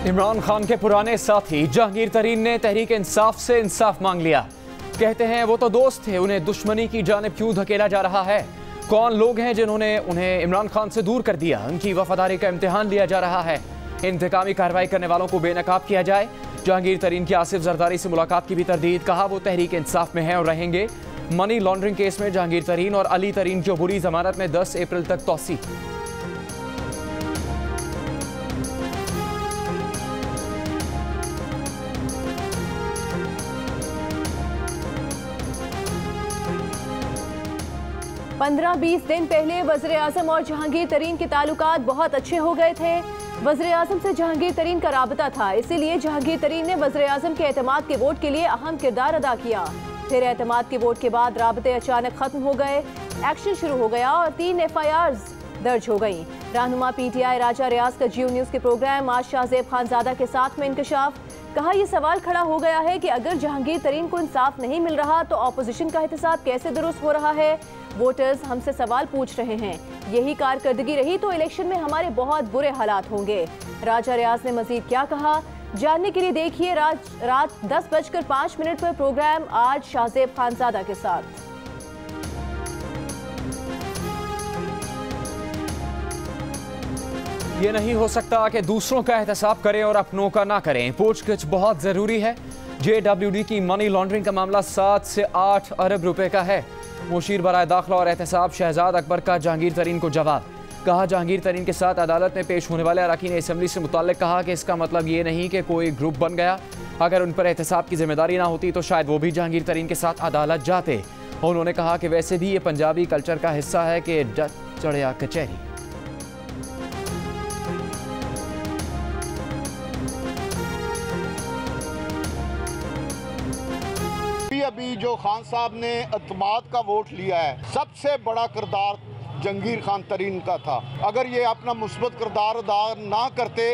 इमरान खान के पुराने साथी जहांगीर तरीन ने तहरीक इंसाफ से इंसाफ मांग लिया। कहते हैं वो तो दोस्त थे, उन्हें दुश्मनी की जानिब क्यों धकेला जा रहा है? कौन लोग हैं जिन्होंने उन्हें इमरान खान से दूर कर दिया? उनकी वफादारी का इम्तिहान लिया जा रहा है। इंतकामी कार्रवाई करने वालों को बेनकाब किया जाए। जहांगीर तरीन की आसिफ जरदारी से मुलाकात की भी तरदीद, कहा वो तहरीक इंसाफ में हैं और रहेंगे। मनी लॉन्ड्रिंग केस में जहांगीर तरीन और अली तरीन की बुरी जमानत में 10 अप्रैल तक तौसी। पंद्रह 20 दिन पहले वज़ीर आज़म और जहांगीर तरीन के ताल्लुकात बहुत अच्छे हो गए थे। वज़ीर आज़म से जहांगीर तरीन का राबता था, इसीलिए जहांगीर तरीन ने वज़ीर आज़म के एतमाद के वोट के लिए अहम किरदार अदा किया। फिर एतमाद के वोट के बाद राबते अचानक खत्म हो गए, एक्शन शुरू हो गया और 3 FIRs दर्ज हो गई। रहनुमा PTI राजा रियाज का जियो न्यूज़ के प्रोग्राम आज शाहजेब खानजादा के साथ में इंकशाफ। कहा यह सवाल खड़ा हो गया है कि अगर जहांगीर तरीन को इंसाफ नहीं मिल रहा तो ऑपोजिशन का एहतसाब कैसे दुरुस्त हो रहा है? वोटर्स हमसे सवाल पूछ रहे हैं। यही कारकर्दगी रही तो इलेक्शन में हमारे बहुत बुरे हालात होंगे। राजा रियाज ने मजीद क्या कहा, जानने के लिए देखिए रात 10:05 पर प्रोग्राम आज शाहजेब खानजादा के साथ। ये नहीं हो सकता कि दूसरों का एहतसाब करें और अपनों का ना करें। पूछगिछ बहुत जरूरी है। JWD की मनी लॉन्ड्रिंग का मामला 7 से 8 अरब रुपए का है। मुशीर बराए दाखिला और एहतसाब शहजाद अकबर का जहांगीर तरीन को जवाब। कहा जहांगीर तरीन के साथ अदालत में पेश होने वाले अरकान असम्बली से मुताल्लिक कहा कि इसका मतलब ये नहीं कि कोई ग्रुप बन गया। अगर उन पर एहतसाब की जिम्मेदारी ना होती तो शायद वो भी जहांगीर तरीन के साथ अदालत जाते। और उन्होंने कहा कि वैसे भी ये पंजाबी कल्चर का हिस्सा है कि डट चढ़िया कचहरी। अभी जो खान साहब ने एतमाद का वोट लिया है, सबसे बड़ा किरदार जहांगीर खान तरीन का था। अगर ये अपना मुस्बत किरदार अदा ना करते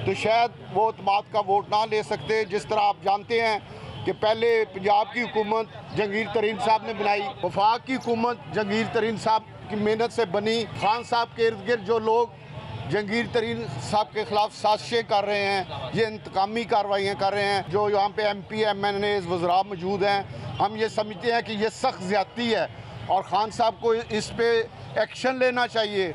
तो शायद वो एतमाद का वोट ना ले सकते। जिस तरह आप जानते हैं कि पहले पंजाब की हुकूमत जहांगीर तरीन साहब ने बनाई, वफाक की हुकूमत जहांगीर तरीन साहब की मेहनत से बनी। खान साहब के इर्द गिर्द जो लोग जहांगीर तरीन साहब के खिलाफ साजिशें कर रहे हैं, ये इंतकामी कार्रवाइयाँ कर रहे हैं, जो यहाँ पे MP MNAs वज़रा मौजूद हैं, हम ये समझते हैं कि ये सख्त ज़्यादती है और खान साहब को इस पे एक्शन लेना चाहिए।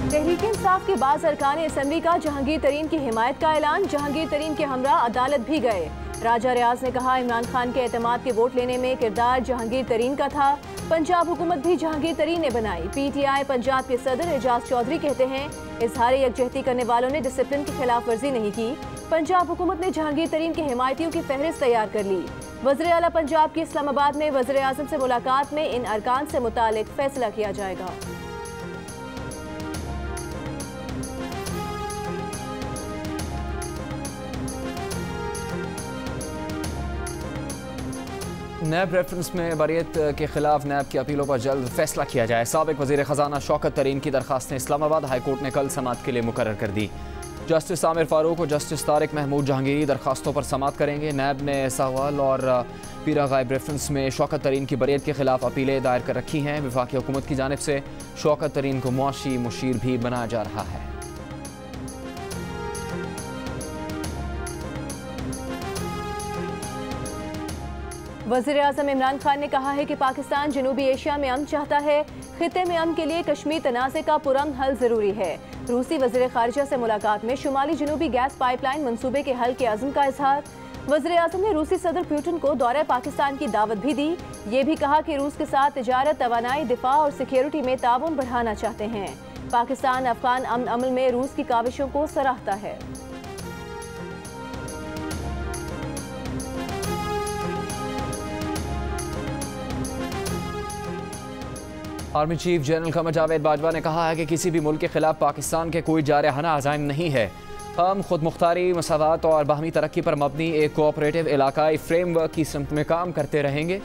तहरीक इंसाफ के बाद अरकान असम्बली का जहांगीर तरीन की हिमायत का ऐलान। जहांगीर तरीन के हमरा अदालत भी गए। राजा रियाज ने कहा इमरान खान के एतमाद के वोट लेने में किरदार जहांगीर तरीन का था। पंजाब हुकूमत भी जहांगीर तरीन ने बनाई। PTI पंजाब के सदर एजाज चौधरी कहते हैं इजहार यकजहती करने वालों ने डिसिप्लिन की खिलाफ वर्जी नहीं की। पंजाब हुकूमत ने जहांगीर तरीन के हिमायतियों की फहरिस्त तैयार कर ली। वज़ीर आला पंजाब की इस्लामाबाद में वज़ीर आज़म से मुलाकात में इन अरकान से मुतालिक फैसला किया जाएगा। नैब रेफरेंस में बरियत के खिलाफ नैब की अपीलों पर जल्द फैसला किया जाए। साबिक वज़ीर ख़जाना शौकत तरीन की दरखास्तें इस्लामाबाद हाईकोर्ट ने कल समाअत के लिए मुकर्रर कर दी। जस्टिस आमिर फारूक और जस्टिस तारिक महमूद जहांगीरी दरखास्तों पर समाअत करेंगे। नैब ने सवाल और पीरा गायब रेफरेंस में शौकत तरीन की बरियत के खिलाफ अपीलें दायर कर रखी हैं। वफाकी हुकूमत की जानिब से शौकत तरीन को मुआशी मुशीर भी बनाया जा रहा है। वज़ीर आज़म इमरान खान ने कहा है कि पाकिस्तान जनूबी एशिया में अमन चाहता है। खित्ते में अमन के लिए कश्मीर तनाज़े का पुरअमन हल ज़रूरी है। रूसी वज़ीर ख़ारिजा से मुलाकात में शुमाली जनूबी गैस पाइपलाइन मंसूबे के हल के अज़्म का इजहार। वज़ीर आज़म ने रूसी सदर पुतिन को दौरे पाकिस्तान की दावत भी दी। ये भी कहा कि रूस के साथ तिजारत, तवानाई, दिफा और सिक्योरिटी में ताउन बढ़ाना चाहते हैं। पाकिस्तान अफगान अमन अमल में रूस की काविशों को सराहता है। Army chief general Qamar Javed Bajwa ने कहा है कि किसी भी मुल्क के खिलाफ पाकिस्तान के कोई जारहाना अज़ाइम नहीं है। हम खुद मुख्तारी, मसावत और बाहमी तरक्की पर मबनी एक कोऑपरेटिव इलाकाई फ्रेमवर्क की समत में काम करते रहेंगे।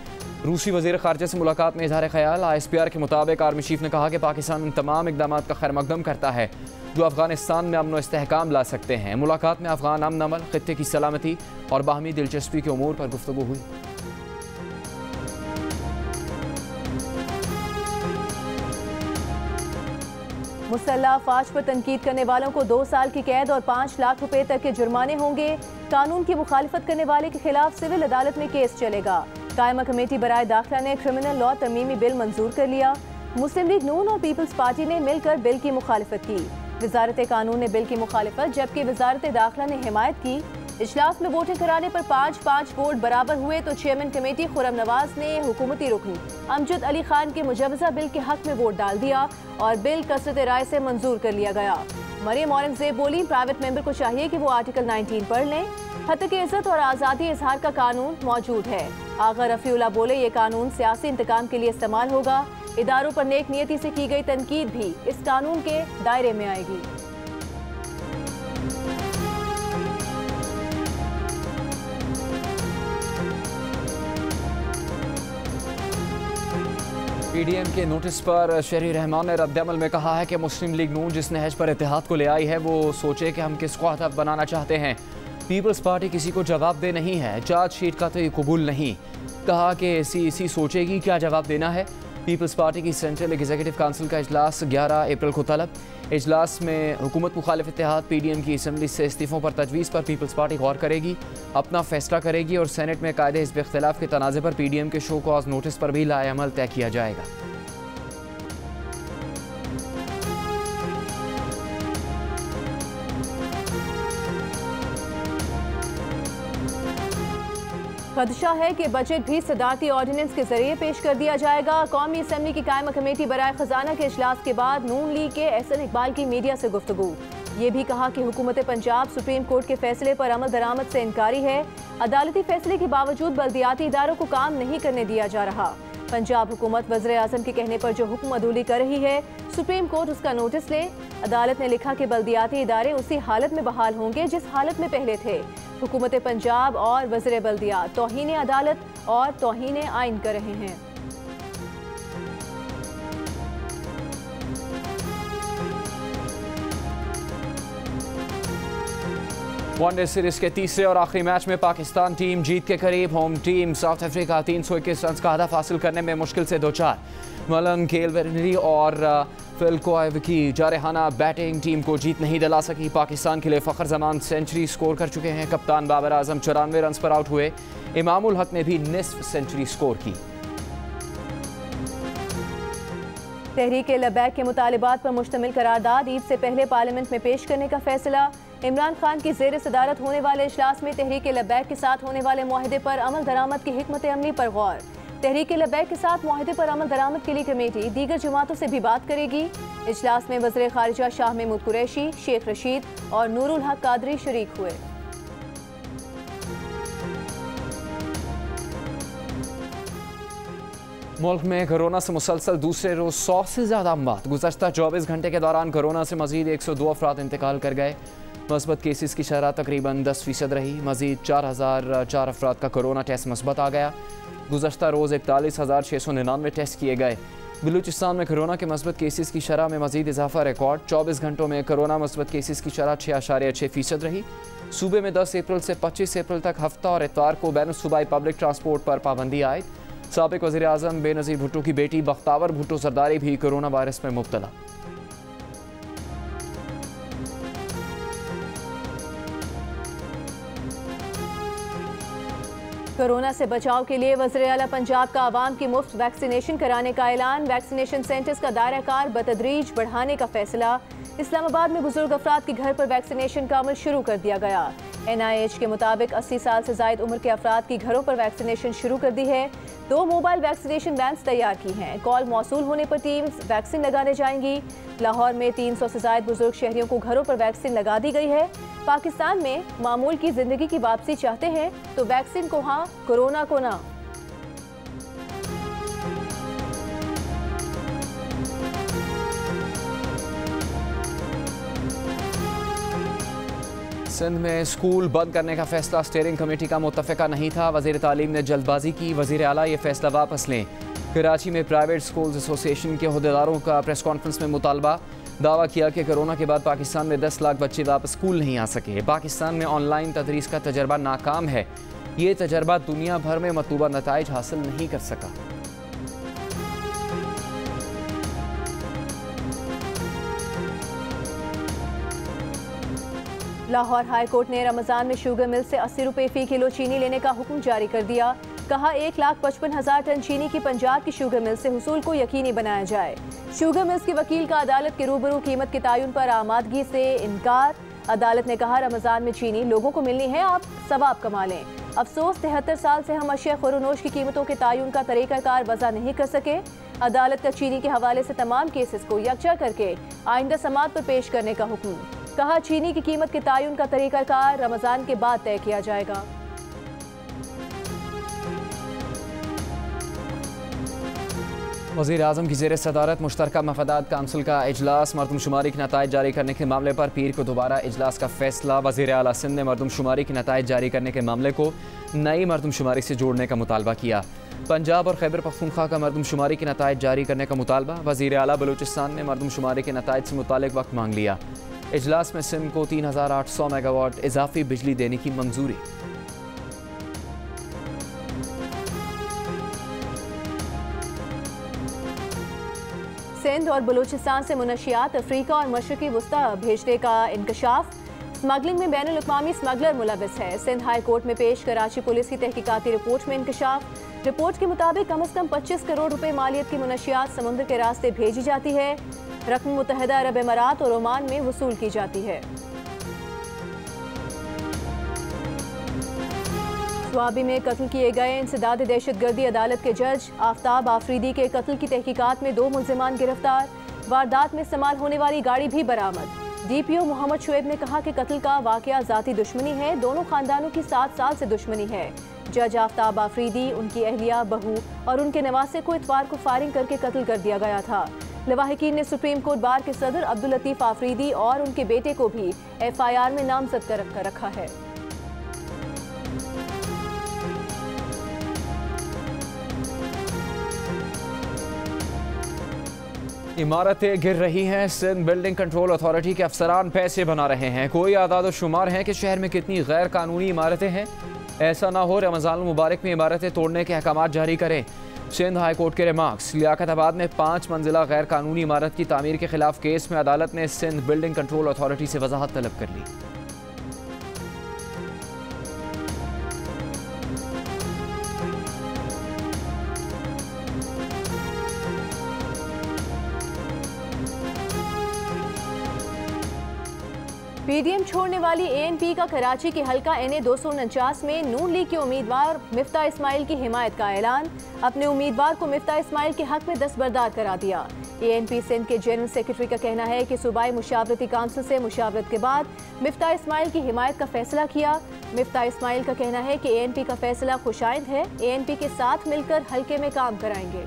रूसी वज़ीर ख़ारिजा से मुलाकात में इजहार ख्याल। ISPR के मुताबिक आर्मी चीफ ने कहा कि पाकिस्तान उन तमाम इक़दाम का खैर मकदम करता है जो अफगानिस्तान में अमन व इस्तेहकाम ला सकते हैं। मुलाकात में अफगान अमन अमल, खित्ते की सलामती और बाहमी दिलचस्पी के उमूर पर गुफ्तगू हुई। मुसल्लह अफवाज पर तनकीद करने वालों को 2 साल की कैद और 5 लाख रुपए तक के जुर्माने होंगे। कानून की मुखालिफत करने वाले के खिलाफ सिविल अदालत में केस चलेगा। कायमा कमेटी बराए दाखिला ने क्रिमिनल लॉ तरमीमी बिल मंजूर कर लिया। मुस्लिम लीग नून और पीपल्स पार्टी ने मिलकर बिल की मुखालिफत की। वजारत कानून ने बिल की मुखालिफत जबकि वजारत दाखिला ने हिमायत की। इजलास में वोटिंग कराने पर 5-5 वोट बराबर हुए तो चेयरमैन कमेटी खुर्रम नवाज ने हुकूमती रुकन अमजद अली खान के मुजवजा बिल के हक में वोट डाल दिया और बिल कसरत राय से मंजूर कर लिया गया। मरियम औरंगजेब बोली, प्राइवेट मेंबर को चाहिए कि वो आर्टिकल 19 पढ़ लें। हत्या की इज्जत और आज़ादी इजहार का कानून मौजूद है। आगा रफीउल्लाह बोले, ये कानून सियासी इंतकाम के लिए इस्तेमाल होगा। इदारों पर नेक नियति से की गई तनकीद भी इस कानून के दायरे में आएगी। पीडीएम के नोटिस पर शहरी रहमान ने रद्द-ए-अमल में कहा है कि मुस्लिम लीग नून जिस नहज पर इत्तेहाद को ले आई है वो सोचे कि हम किसको हदफ बनाना चाहते हैं। पीपल्स पार्टी किसी को जवाब दे नहीं है। चार्जशीट का तो ये कबूल नहीं। कहा कि इसी सोचेगी क्या जवाब देना है। पीपल्स पार्टी की सेंट्रल एग्जीक्यूटिव काउंसिल का इजलास 11 अप्रैल को तलब। इजलास में हुकूमत मुखालिफ इत्तेहाद पीडीएम की असम्बली से इस्तीफ़ों पर तजवीज़ पर पीपल्स पार्टी गौर करेगी, अपना फैसला करेगी और सेनेट में कायदे हिज़्ब इख्तिलाफ के तनाज़े पर पीडीएम के शो कॉज नोटिस पर भी लाएअमल तय किया जाएगा। खदशा है कि बजट भी सदारती ऑर्डिनेंस के जरिए पेश कर दिया जाएगा। कौमी असम्बली की कायमा कमेटी बराए खजाना के इजलास के बाद नून लीग के एहसन इकबाल की मीडिया से गुफ्तगू। ये भी कहा कि हुकूमत पंजाब सुप्रीम कोर्ट के फैसले पर अमल दरामद से इनकारी है। अदालती फैसले के बावजूद बल्दियाती इदारों को काम नहीं करने दिया जा रहा। पंजाब हुकूमत वज़ीर आज़म के कहने पर जो हुक्म अदूली कर रही है, सुप्रीम कोर्ट उसका नोटिस ले। अदालत ने लिखा कि बल्दियाती इदारे उसी हालत में बहाल होंगे जिस हालत में पहले थे। हुकूमत पंजाब और वज़ीर बल्दिया तौहीन अदालत और तौहीन आइन कर रहे हैं। वनडे सीरीज के तीसरे और आखिरी मैच में पाकिस्तान टीम जीत के करीब। Home team south Africa 321 run का हदफ हासिल करने में मुश्किल से 2-4। मलन केलवेरनरी और फिल कोएव की जारहाना बैटिंग टीम को जीत नहीं दिला सकी। पाकिस्तान के लिए फ़खर जमान सेंचुरी स्कोर कर चुके हैं। कप्तान बाबर आजम 94 रन पर आउट हुए। इमामुल हक ने भी निस्फ सेंचुरी स्कोर की। तहरीक लबैक के मुतालिबात पर मुश्तमिल करारदाद ईद से पहले पार्लियामेंट में पेश करने का फैसला। इमरान खान की ज़ेर सदारत होने वाले इजलास में तहरीक लबैक के साथ होने वाले मुआहदे पर अमल दरामद की हिकमत अमली पर गौर। तहरीक लबैक के साथ मुआहदे पर अमल दरामद के लिए कमेटी दीगर जमातों से भी बात करेगी। इजलास में वज़ीर खारिजा शाह महमूद कुरैशी, शेख रशीद और नूरुल हक कादरी शरीक हुए। मुल्क में कोरोना से मुसलसल दूसरे रोज 100 से ज़्यादा अमवात। गुज़श्ता 24 घंटे के दौरान कोरोना से मजीद 102 अफराद इंतकाल कर गए। मस्बत केसेस की शरह तकरीबन 10% रही। मजीद 4004 अफराद का कोरोना टेस्ट मस्बत आ गया। गुज़श्ता रोज़ 41,699 टेस्ट किए गए। बलूचिस्तान में कोरोना के मस्बत केसेस की शरह में मजीद इजाफा रिकॉर्ड। 24 घंटों में कोरोना मस्बत केसेस की शरह 6.6% रही। सूबे में 10 अप्रैल से 25 अप्रैल तक हफ्ता और इतवार को बैन सूबाई पब्लिक ट्रांसपोर्ट पर पाबंदी आयद। साबिक वज़ीर आज़म बेनज़ीर भुट्टो की बेटी बख्तावर भुट्टो सरदारी भी कोरोना वायरस में मुब्तला। कोरोना से बचाव के लिए वज़ीर आला पंजाब का आवाम की मुफ्त वैक्सीनेशन कराने का ऐलान। वैक्सीनेशन सेंटर्स का दायरा कार बतदरीज बढ़ाने का फैसला। इस्लामाबाद में बुजुर्ग अफराद के घर पर वैक्सीनेशन का अमल शुरू कर दिया गया। NIH के मुताबिक 80 साल से जायद उम्र के अफराद की घरों पर वैक्सीनेशन शुरू कर दी है। 2 मोबाइल वैक्सीनेशन वैन्स तैयार की हैं। कॉल मौसूल होने पर टीम्स वैक्सीन लगाने जाएंगी। लाहौर में 300 से जायद बुजुर्ग शहरियों को घरों पर वैक्सीन लगा दी गई है। पाकिस्तान में मामूल की जिंदगी की वापसी चाहते हैं तो वैक्सीन को हाँ, कोरोना को ना। सिंध में स्कूल बंद करने का फैसला स्टीयरिंग कमेटी का मुत्तफ़िका नहीं था। वज़ीर तालीम ने जल्दबाजी की। वज़ीर आला ये फैसला वापस लें। कराची में प्राइवेट स्कूल्स एसोसिएशन के अहदेदारों का प्रेस कॉन्फ्रेंस में मुतालबा। दावा किया कि कोरोना के बाद पाकिस्तान में 10 लाख बच्चे वापस स्कूल नहीं आ सके। पाकिस्तान में ऑनलाइन तदरीस का तजर्बा नाकाम है। ये तजर्बा दुनिया भर में मतलूबा नताइज हासिल नहीं कर सका। लाहौर हाई कोर्ट ने रमजान में शुगर मिल से 80 रुपए फी किलो चीनी लेने का हुक्म जारी कर दिया। कहा 1,55,000 टन चीनी की पंजाब की शुगर मिल से हुसूल को यकीनी बनाया जाए। शुगर मिल्स के वकील का अदालत के रूबरू कीमत के तयन पर आमादगी से इनकार। अदालत ने कहा रमजान में चीनी लोगों को मिलनी है, आप सवाब कमा लें। अफसोस 73 साल से हम अशिया खुरोनोश की कीमतों के तयन का तरीकाकार वज़ा नहीं कर सके। अदालत का चीनी के हवाले से तमाम केसेस को यकजा करके आइंदा समात पर पेश करने का हुक्म। कहा चीनी की कीमत के तयन का तरीकाकार रमजान के बाद तय किया जाएगा। वज़ीर आज़म की ज़ेर सदारत मुश्तरका मफादात काउंसिल का इजलास। मरदमशुमारी के नताइज जारी करने के मामले पर पीर को दोबारा इजलास का फैसला। वज़ीर आला सिंध ने मरदमशुमारी के नताइज जारी करने के मामले को नई मरदमशुमारी से जोड़ने का मुतालबा किया। पंजाब और खैबर पख्तूनख्वा का मरदमशुमारी के नताइज जारी करने का मुतालबा। वज़ीर आला बलूचिस्तान ने मरदमशुमारी के नताइज से मुतालिक वक्त मांग लिया। इजलास में सिंध को 3800 मेगावाट इजाफी बिजली देने की मंजूरी। सिंध और बलूचिस्तान से मुनशियात अफ्रीका और मशरकी वस्ता भेजने का इंकशाफ। स्मगलिंग में बैनुल अक़वामी स्मगलर मुलविस है। सिंध हाई कोर्ट में पेश कराची पुलिस की तहकीकाती रिपोर्ट में इंकशाफ। रिपोर्ट के मुताबिक कम से कम 25 करोड़ रुपए मालियत की मुनशियात समुद्र के रास्ते भेजी जाती है। रकम मुत्तहदा अरब अमारात और ओमान में वसूल की जाती है। स्वाबी में कत्ल किए गए इंसदाद दहशतगर्दी अदालत के जज आफ्ताब आफरीदी के कत्ल की तहकीकात में 2 मुल्जिमान गिरफ्तार। वारदात में इस्तेमाल होने वाली गाड़ी भी बरामद। DPO मोहम्मद शुएब ने कहा कि कत्ल का वाकया जाती दुश्मनी है, दोनों खानदानों की 7 साल से दुश्मनी है। जज आफ्ताब आफरीदी, उनकी अहलिया, बहू और उनके नवासे को इतवार को फायरिंग करके कत्ल कर दिया गया था। लवाहिकीन ने सुप्रीम कोर्ट बार के सदर अब्दुल लतीफ आफरीदी और उनके बेटे को भी FIR में नामजद कर रखा है। इमारतें गिर रही हैं। सिंध बिल्डिंग कंट्रोल अथॉरिटी के अफसरान पैसे बना रहे हैं। कोई आदाद शुमार है कि शहर में कितनी गैर कानूनी इमारतें हैं। ऐसा ना हो, रमज़ान मुबारक में इमारतें तोड़ने के अहकाम जारी करें। सिंध हाई कोर्ट के रिमार्क्स। लियाकताबाद में 5 मंजिला गैर कानूनी इमारत की तामीर के खिलाफ केस में अदालत ने सिंध बिल्डिंग कंट्रोल अथॉरिटी से वजाहत तलब कर ली। PDM छोड़ने वाली ANP का कराची के हल्का NA 249 में नून लीग के उम्मीदवार मिफ्ता इस्माइल की हिमायत का ऐलान। अपने उम्मीदवार को मिफ्ता इस्माइल के हक में दस्तबरदार करा दिया। ANP सिंध के जनरल सेक्रेटरी का कहना है कि सूबाई मुशावरती काउंसिल से मुशावरत के बाद मिफ्ता इस्माइल की हिमायत का फैसला किया। मिफ्ता इस्माइल का कहना है कि ANP का फैसला खुशाइंद है। ANP के साथ मिलकर हल्के में काम कराएंगे।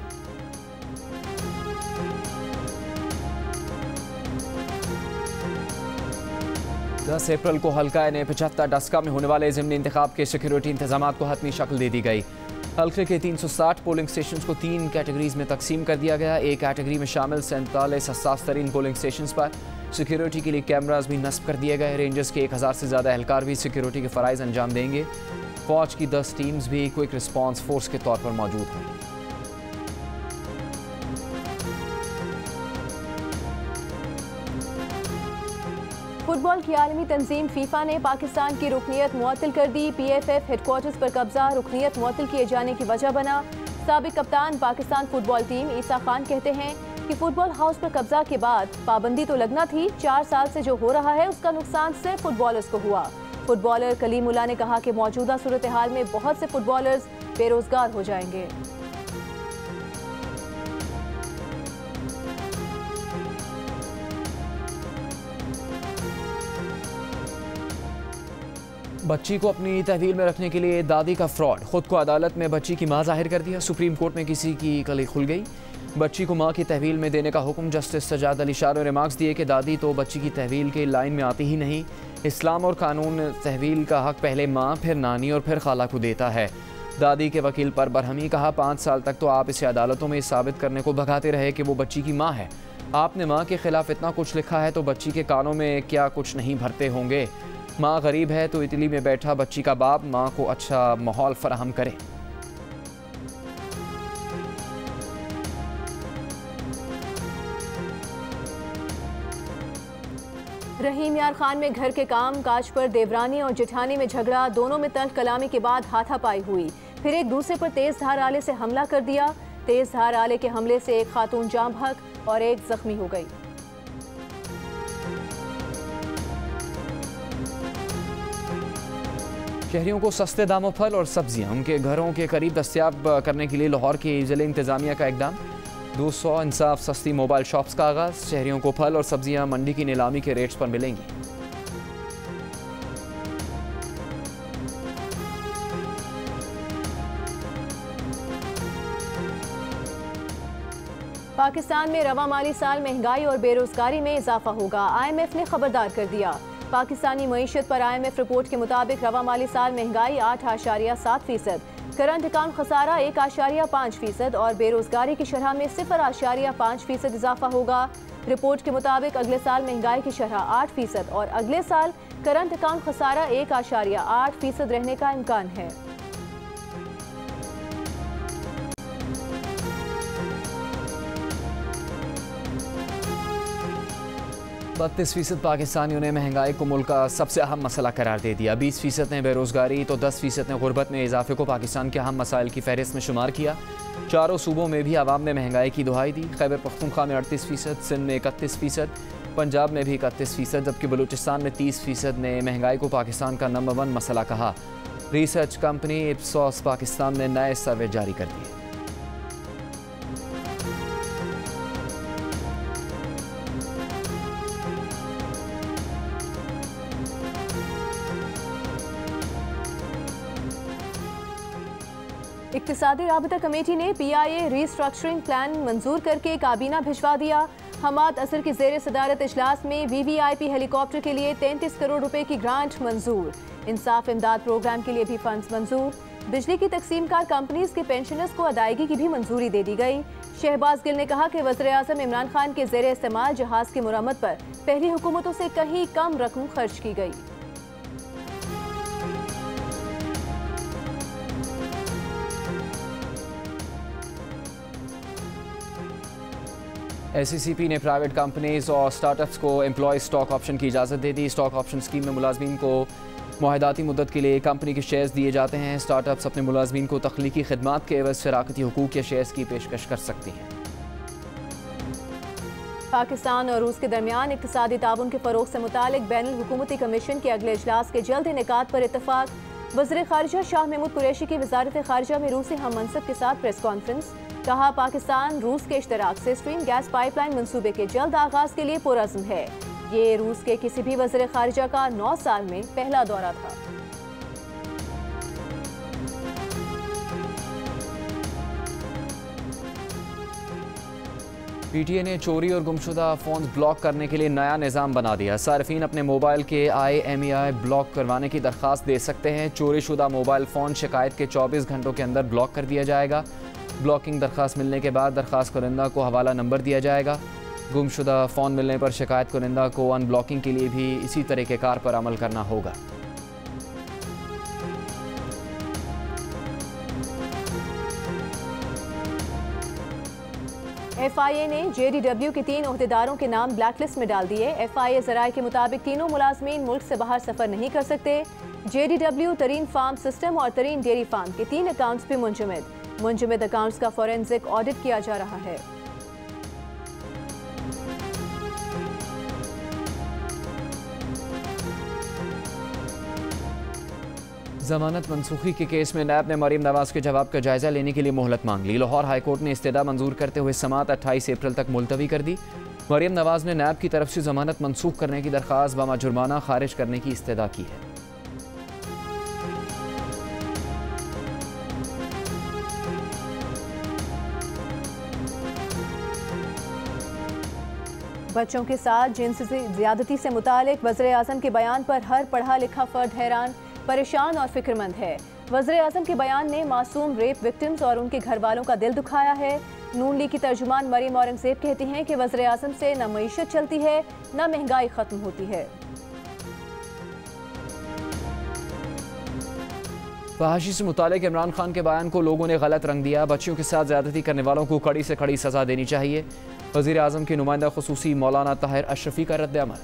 10 अप्रैल को हल्का NA 75 डस्का में होने वाले ज़िमनी इंतखाब के सिक्योरिटी इंतजाम को हतमी शक्ल दे दी गई। हल्के के 360 पोलिंग स्टेशन को 3 कैटेगरीज में तकसीम कर दिया गया। एक कैटेगरी में शामिल 47 हसास तरीन पोलिंग स्टेशन पर सिक्योरिटी के लिए कैमराज भी नस्ब कर दिए गए। रेंजर्स के 1000 से ज़्यादा एहलकार भी सिक्योरिटी के फ़राइज़ अंजाम देंगे। फौज की 10 टीम्स भी क्विक रिस्पॉन्स फोर्स के तौर पर मौजूद होंगी। फुटबॉल की आलमी तंजीम फीफा ने पाकिस्तान की रुकनियत मुअत्तल कर दी। PFF हेडक्वार्टर्स पर कब्जा रुकनियत मुअत्तल किए जाने की वजह बना। साबिक कप्तान पाकिस्तान फुटबॉल टीम ईसा खान कहते हैं कि फुटबॉल हाउस पर कब्जा के बाद पाबंदी तो लगना थी, 4 साल से जो हो रहा है उसका नुकसान सिर्फ फुटबॉलर्स को हुआ। फुटबॉलर कलीमुल्लाह ने कहा कि मौजूदा सूरत हाल में बहुत से फुटबॉलर्स बेरोजगार हो जाएंगे। बच्ची को अपनी तहवील में रखने के लिए दादी का फ्रॉड। खुद को अदालत में बच्ची की मां जाहिर कर दिया। सुप्रीम कोर्ट में किसी की कली खुल गई। बच्ची को मां की तहवील में देने का हुक्म। जस्टिस सजाद अली शाह ने रिमार्क्स दिए कि दादी तो बच्ची की तहवील के लाइन में आती ही नहीं। इस्लाम और कानून तहवील का हक पहले माँ, फिर नानी और फिर खाला को देता है। दादी के वकील पर बरहमी। कहा 5 साल तक तो आप इसे अदालतों में साबित करने को भगाते रहे कि वो बच्ची की माँ है। आपने माँ के खिलाफ इतना कुछ लिखा है तो बच्ची के कानों में क्या कुछ नहीं भरते होंगे। माँ गरीब है तो इटली में बैठा बच्ची का बाप माँ को अच्छा माहौल फराहम करे। रहीम यार खान में घर के काम काज पर देवरानी और जेठानी में झगड़ा, दोनों में तल्ख कलामी के बाद हाथापाई हुई। फिर एक दूसरे पर तेज धार आले से हमला कर दिया। तेज धार आले के हमले से एक खातून जाम बहक और एक जख्मी हो गई। शहरियों को सस्ते दामों फल और सब्जियां उनके घरों के करीब दस्तयाब करने के लिए लाहौर की ज़िले इंतज़ामिया का इक़दाम। 200 इंसाफ सस्ती मोबाइल शॉप्स का आगाज़। शहरियों को फल और सब्जियां मंडी की नीलामी के रेट्स पर मिलेंगी। पाकिस्तान में रवा माली साल महंगाई और बेरोजगारी में इजाफा होगा। IMF ने खबरदार कर दिया। पाकिस्तानी मईशत पर IMF रिपोर्ट के मुताबिक रवा माली साल महंगाई 8.7%, करंट अकाउंट खसारा 1.5% और बेरोजगारी की शरह में 0.5% इजाफा होगा। रिपोर्ट के मुताबिक अगले साल महंगाई की शरह 8% और अगले साल करंट अकाउंट खसारा 1.8% रहने का इम्कान है। 32% पाकिस्तानियों ने महंगाई को मुल्क का सबसे अहम मसला करार दे दिया। 20% ने बेरोजगारी तो 10% ने गुर्बत में इजाफे को पाकिस्तान के अहम मसाइल की फहरिस्त में शुमार किया। चारों सूबों में भी आवाम ने महंगाई की दुहाई दी। खैबर पख्तूनख्वा में 38%, सिंध में 31%, पंजाब में भी 31%, जबकि बलूचिस्तान में 30% ने महंगाई को पाकिस्तान का नंबर 1 मसला कहा। रिसर्च कंपनी इप्सॉस पाकिस्तान ने नए सर्वे जारी कर दिए। इक्तिसादी राबता कमेटी ने PIA रीस्ट्रक्चरिंग प्लान मंजूर करके काबीना भिजवा दिया। हमाद असर की जेर सदारत इजलास में VVIP हेलीकॉप्टर के लिए 33 करोड़ रुपए की ग्रांट मंजूर। इंसाफ इमदाद प्रोग्राम के लिए भी फंड्स मंजूर। बिजली की तकसीमकार कंपनीज के पेंशनर्स को अदायगी की भी मंजूरी दे दी गई। शहबाज गिल ने कहा कि वज़ीर आज़म इमरान खान के जेर इस्तेमाल जहाज की मुरम्मत पर पहली हुकूमतों से कहीं कम रकम खर्च की गई। SCCP ने प्राइवेट कंपनीज और स्टार्टअप्स को एम्प्लॉय स्टॉक ऑप्शन की इजाज़त दे दी। स्टॉक ऑप्शन स्कीम में मुलाजमीन को मुआहदाती मुद्दत के लिए कंपनी के शेयर्स दिए जाते हैं। स्टार्टअप्स अपने मुलाजमीन को तख्लीकी खिदमात के एवज शराकती हुकूक या शेयर्स की पेशकश कर सकती हैं। पाकिस्तान और रूस के दरमियान इक्तिसादी ताउन के फरोग से मुतालिक बैनुल हुकूमती कमीशन के अगले इजलास के जल्द इनेकाद पर इत्तफाक। वज़ीर ख़ारिजा शाह महमूद कुरैशी की वज़ारत ख़ारिजा में रूसी हम मनसब के साथ प्रेस कॉन्फ्रेंस। कहा, पाकिस्तान रूस के इश्तराक से स्ट्रीम गैस पाइपलाइन मंसूबे के जल्द आगाज के लिए पुरअज़्म है। ये रूस के किसी भी वज़ीर ख़ारिजा का 9 साल में पहला दौरा था। PTA ने चोरी और गुमशुदा फ़ोन ब्लॉक करने के लिए नया निज़ाम बना दिया। सार्फिन अपने मोबाइल के IMEI ब्लॉक करवाने की दरख्वास्त दे सकते हैं। चोरी शुदा मोबाइल फ़ोन शिकायत के 24 घंटों के अंदर ब्लॉक कर दिया जाएगा। ब्लॉकिंग दरख्वास्त मिलने के बाद दरख्वास्त कुनिंदा को हवाला नंबर दिया जाएगा। गुमशुदा फ़ोन मिलने पर शिकायत कुनिंदा को अनब्लॉकिंग के लिए भी इसी तरीक़ेकार पर अमल करना होगा। FIA ने JDW के 3 ओहदेदारों के नाम ब्लैकलिस्ट में डाल दिए। FIA ज़राए के मुताबिक तीनों मुलाजमीन मुल्क से बाहर सफ़र नहीं कर सकते। JDW तरीन फार्म सिस्टम और तरीन डेयरी फार्म के 3 अकाउंट्स पे मुंजमद अकाउंट्स का फॉरेंसिक ऑडिट किया जा रहा है। जमानत मनसूखी के केस में नैब ने मरीम नवाज के जवाब का जायजा लेने के लिए मोहलत मांग ली। लाहौर हाईकोर्ट ने इस्तेदा मंजूर करते हुए समाअत 28 अप्रैल तक मुलतवी कर दी। मरीम नवाज ने नैब की तरफ से जमानत मनसूख करने की दरख्वास्त बमा जुर्माना खारिज करने की इस्तेदा की है। बच्चों के साथ जिनसी ज्यादती से मुतालिक वज़ीर आज़म के बयान पर हर पढ़ा लिखा फर्द हैरान, परेशान और फिक्रमंद है। वज़ीर आज़म के बयान ने मासूम रेप विक्टिम्स और उनके घर वालों का दिल दुखाया है। नून लीग की तर्जुमान मरीम औरंगज़ेब कहती हैं कि वज़ीर आज़म से न मईशत चलती है न महंगाई ख़त्म होती है। फहाशी से मुतालिक इमरान खान के बयान को लोगों ने गलत रंग दिया। बच्चियों के साथ ज्यादती करने वालों को कड़ी से कड़ी सजा देनी चाहिए। वज़ीर आज़म के नुमाइंदा खुसूसी मौलाना ताहिर अशरफी का रद्द अमल।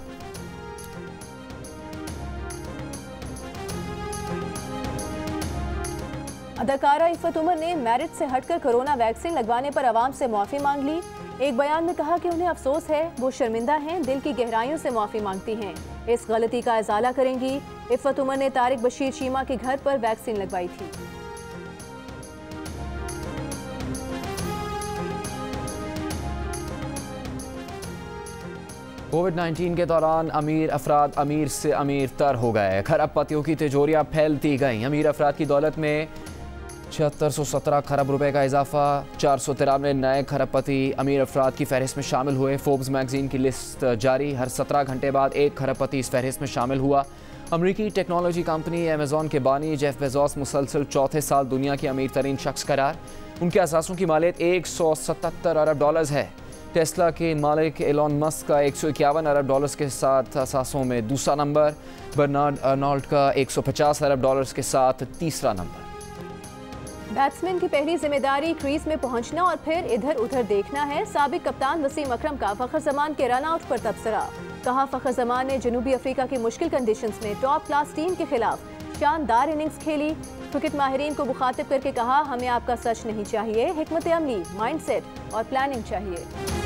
अदाकारा इफ़त उमर ने मेरिट से हटकर कोरोना वैक्सीन लगवाने पर आवाम से माफ़ी मांग ली। एक बयान में कहा कि उन्हें अफसोस है, वो शर्मिंदा हैं, दिल की गहराइयों से माफ़ी मांगती हैं, इस गलती का इजाला करेंगी। इफ़त उमर ने तारिक बशीर चीमा के घर पर वैक्सीन लगवाई थी। कोविड-19 के दौरान अमीर अफराद अमीर से अमीर तर हो गए। खरबपतियों की तिजोरियां फैलती गईं। अमीर अफराद की दौलत में 7617 खरब रुपए का इजाफा। 493 नए खरबपति अमीर अफराद की फहरिस्त में शामिल हुए। फोर्ब्स मैगजीन की लिस्ट जारी। हर 17 घंटे बाद एक खरबपति इस फहरिस्त में शामिल हुआ। अमरीकी टेक्नोलॉजी कंपनी अमेजॉन के बानी जेफ बेजोस मुसलसल चौथे साल दुनिया के अमीर तरीन शख्स करार। उनके असासों की मालियत 177 अरब डॉलर्स है। टेस्ला के मालिक एलॉन मस्क का 151 अरब डॉलर्स के साथ असासों में दूसरा नंबर। बर्नार्ड अर्नोल्ड का 150 अरब डॉलर्स के साथ तीसरा नंबर। बैट्समैन की पहली जिम्मेदारी क्रीज में पहुंचना और फिर इधर उधर देखना है। साबिक कप्तान वसीम अकरम का फखर जमान के रन आउट पर तबसरा। कहा, फखर जमान ने जनूबी अफ्रीका की मुश्किल कंडीशंस में टॉप क्लास टीम के खिलाफ शानदार इनिंग्स खेली। क्रिकेट माहिरीन को मुखातिब करके कहा, हमें आपका सच नहीं चाहिए, हिकमत अमली, माइंडसेट और प्लानिंग चाहिए।